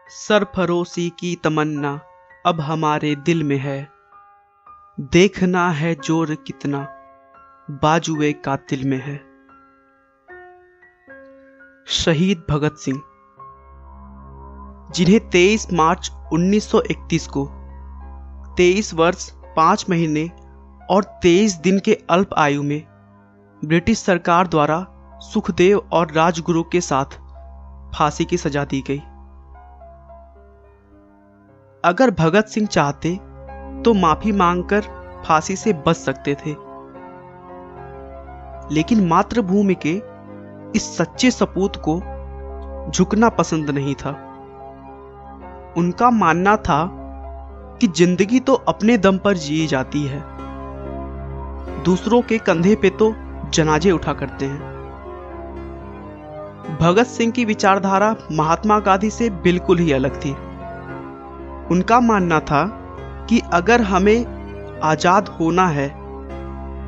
सरफरोशी की तमन्ना अब हमारे दिल में है। देखना है जोर कितना बाजुए कातिल में है। शहीद भगत सिंह, जिन्हें 23 मार्च 1931 को 23 वर्ष 5 महीने और 23 दिन के अल्प आयु में ब्रिटिश सरकार द्वारा सुखदेव और राजगुरु के साथ फांसी की सजा दी गई। अगर भगत सिंह चाहते तो माफी मांगकर फांसी से बच सकते थे, लेकिन मातृभूमि के इस सच्चे सपूत को झुकना पसंद नहीं था। उनका मानना था कि जिंदगी तो अपने दम पर जी जाती है, दूसरों के कंधे पे तो जनाजे उठा करते हैं। भगत सिंह की विचारधारा महात्मा गांधी से बिल्कुल ही अलग थी। उनका मानना था कि अगर हमें आजाद होना है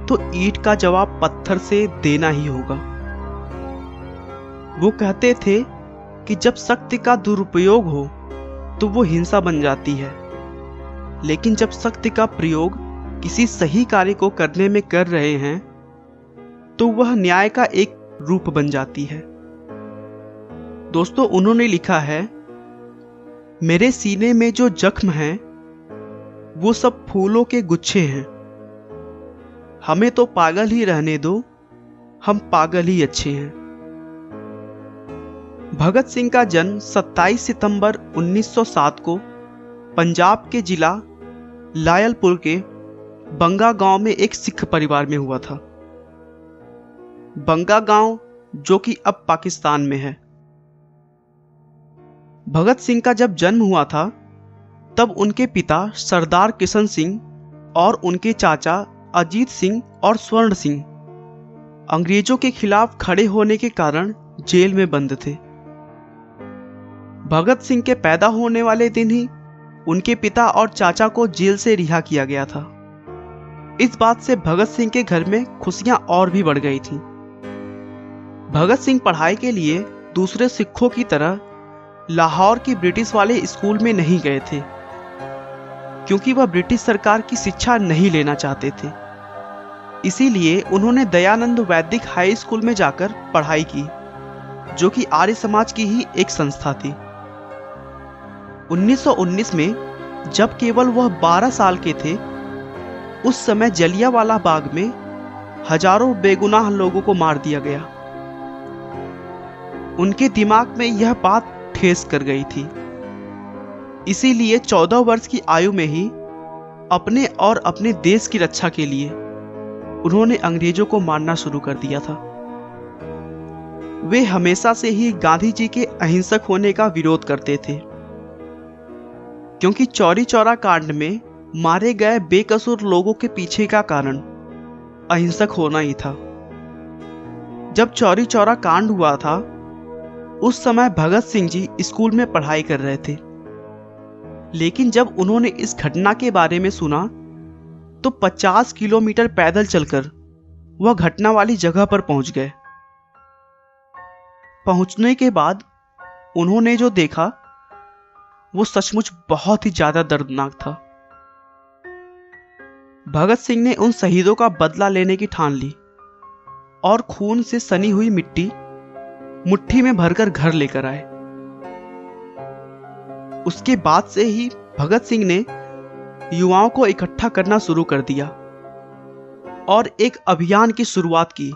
तो ईंट का जवाब पत्थर से देना ही होगा। वो कहते थे कि जब शक्ति का दुरुपयोग हो तो वो हिंसा बन जाती है, लेकिन जब शक्ति का प्रयोग किसी सही कार्य को करने में कर रहे हैं तो वह न्याय का एक रूप बन जाती है। दोस्तों, उन्होंने लिखा है, मेरे सीने में जो जख्म हैं वो सब फूलों के गुच्छे हैं। हमें तो पागल ही रहने दो, हम पागल ही अच्छे हैं। भगत सिंह का जन्म 27 सितंबर 1907 को पंजाब के जिला लायलपुर के बंगा गांव में एक सिख परिवार में हुआ था। बंगा गांव जो कि अब पाकिस्तान में है। भगत सिंह का जब जन्म हुआ था तब उनके पिता सरदार किशन सिंह और उनके चाचा अजीत सिंह और स्वर्ण सिंह अंग्रेजों के खिलाफ खड़े होने के कारण जेल में बंद थे। भगत सिंह के पैदा होने वाले दिन ही उनके पिता और चाचा को जेल से रिहा किया गया था। इस बात से भगत सिंह के घर में खुशियां और भी बढ़ गई थीं। भगत सिंह पढ़ाई के लिए दूसरे सिखों की तरह लाहौर की ब्रिटिश वाले स्कूल में नहीं गए थे, क्योंकि वह ब्रिटिश सरकार की शिक्षा नहीं लेना चाहते थे। इसीलिए उन्होंने दयानंद वैदिक हाई स्कूल में जाकर पढ़ाई की, जो कि आर्य समाज की ही एक संस्था थी। 1919 में जब केवल वह 12 साल के थे, उस समय जलियांवाला बाग में हजारों बेगुनाह लोगों को मार दिया गया। उनके दिमाग में यह बात ठेस कर गई थी। इसीलिए 14 वर्ष की आयु में ही अपने और अपने देश की रक्षा के लिए उन्होंने अंग्रेजों को मारना शुरू कर दिया था। वे हमेशा से ही गांधी जी के अहिंसक होने का विरोध करते थे, क्योंकि चौरी चौरा कांड में मारे गए बेकसूर लोगों के पीछे का कारण अहिंसक होना ही था। जब चौरी चौरा कांड हुआ था उस समय भगत सिंह जी स्कूल में पढ़ाई कर रहे थे, लेकिन जब उन्होंने इस घटना के बारे में सुना तो 50 किलोमीटर पैदल चलकर वह घटना वाली जगह पर पहुंच गए। पहुंचने के बाद उन्होंने जो देखा वो सचमुच बहुत ही ज्यादा दर्दनाक था। भगत सिंह ने उन शहीदों का बदला लेने की ठान ली और खून से सनी हुई मिट्टी मुट्ठी में भरकर घर लेकर आए। उसके बाद से ही भगत सिंह ने युवाओं को इकट्ठा करना शुरू कर दिया और एक अभियान की शुरुआत की,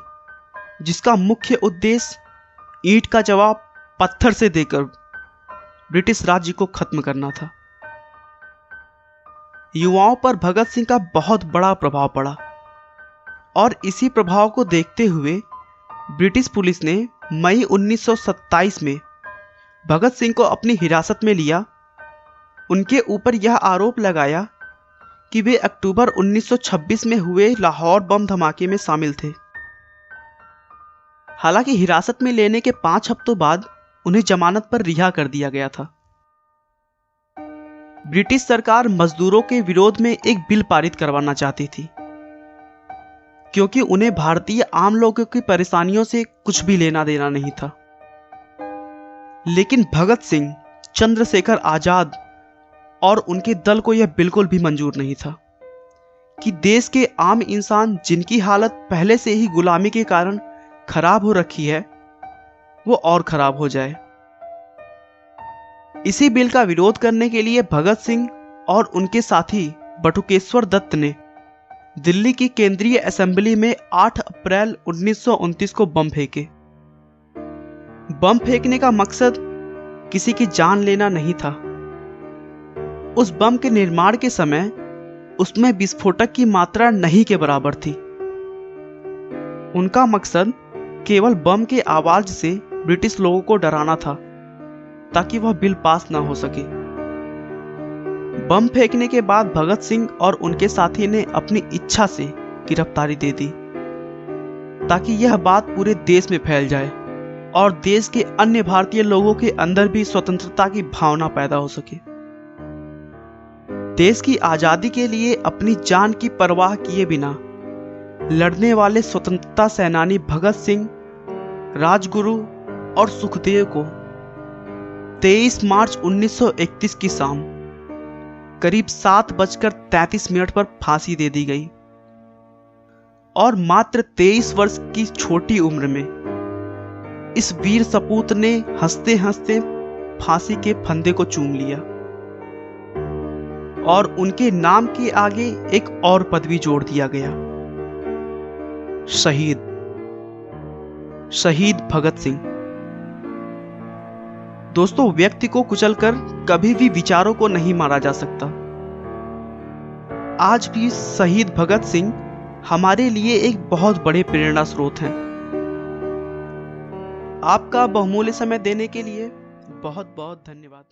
जिसका मुख्य उद्देश्य ईंट का जवाब पत्थर से देकर ब्रिटिश राज्य को खत्म करना था। युवाओं पर भगत सिंह का बहुत बड़ा प्रभाव पड़ा और इसी प्रभाव को देखते हुए ब्रिटिश पुलिस ने मई 1927 में भगत सिंह को अपनी हिरासत में लिया। उनके ऊपर यह आरोप लगाया कि वे अक्टूबर 1926 में हुए लाहौर बम धमाके में शामिल थे। हालांकि हिरासत में लेने के 5 हफ्तों बाद उन्हें जमानत पर रिहा कर दिया गया था। ब्रिटिश सरकार मजदूरों के विरोध में एक बिल पारित करवाना चाहती थी, क्योंकि उन्हें भारतीय आम लोगों की परेशानियों से कुछ भी लेना देना नहीं था। लेकिन भगत सिंह चंद्रशेखर आजाद और उनके दल को यह बिल्कुल भी मंजूर नहीं था कि देश के आम इंसान जिनकी हालत पहले से ही गुलामी के कारण खराब हो रखी है वो और खराब हो जाए। इसी बिल का विरोध करने के लिए भगत सिंह और उनके साथी बटुकेश्वर दत्त ने दिल्ली की केंद्रीय असेंबली में 8 अप्रैल 1929 को बम फेंके। बम फेंकने का मकसद किसी की जान लेना नहीं था। उस बम के निर्माण के समय उसमें विस्फोटक की मात्रा नहीं के बराबर थी। उनका मकसद केवल बम के आवाज से ब्रिटिश लोगों को डराना था ताकि वह बिल पास ना हो सके। बम फेंकने के बाद भगत सिंह और उनके साथी ने अपनी इच्छा से गिरफ्तारी दे दी ताकि यह बात पूरे देश में फैल जाए और देश के अन्य भारतीय लोगों के अंदर भी स्वतंत्रता की भावना पैदा हो सके। देश की आजादी के लिए अपनी जान की परवाह किए बिना लड़ने वाले स्वतंत्रता सेनानी भगत सिंह, राजगुरु और सुखदेव को 23 मार्च 1931 की शाम करीब 7:33 पर फांसी दे दी गई और मात्र 23 वर्ष की छोटी उम्र में इस वीर सपूत ने हंसते हंसते फांसी के फंदे को चूम लिया और उनके नाम के आगे एक और पदवी जोड़ दिया गया, शहीद। शहीद भगत सिंह। दोस्तों, व्यक्ति को कुचलकर कभी भी विचारों को नहीं मारा जा सकता। आज भी शहीद भगत सिंह हमारे लिए एक बहुत बड़े प्रेरणा स्रोत हैं। आपका बहुमूल्य समय देने के लिए बहुत बहुत धन्यवाद।